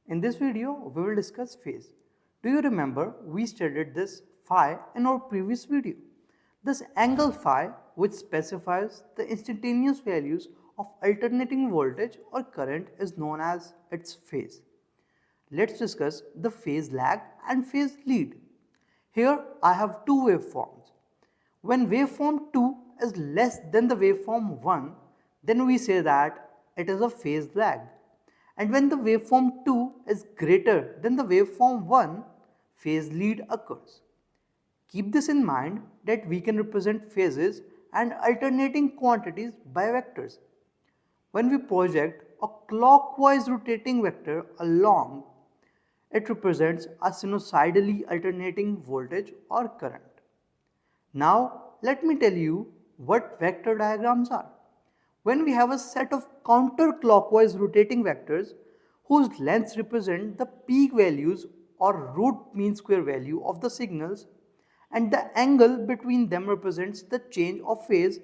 In this video, we will discuss phase. Do you remember we studied this phi in our previous video? This angle phi, which specifies the instantaneous values of alternating voltage or current, is known as its phase. Let's discuss the phase lag and phase lead. Here I have two waveforms. When waveform 2 is less than the waveform 1, then we say that it is a phase lag. And when the waveform 2 is greater than the waveform 1, phase lead occurs. Keep this in mind that we can represent phases and alternating quantities by vectors. When we project a clockwise rotating vector along, it represents a sinusoidally alternating voltage or current. Now, let me tell you what vector diagrams are. When we have a set of counterclockwise rotating vectors whose lengths represent the peak values or root mean square value of the signals, and the angle between them represents the change of phase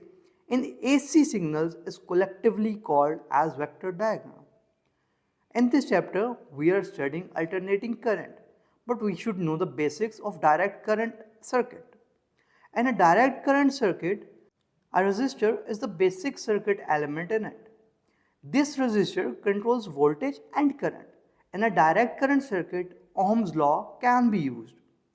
in AC signals, is collectively called as vector diagram. In this chapter, we are studying alternating current, but we should know the basics of direct current circuit. In a direct current circuit, a resistor is the basic circuit element in it. This resistor controls voltage and current. In a direct current circuit, Ohm's law can be used.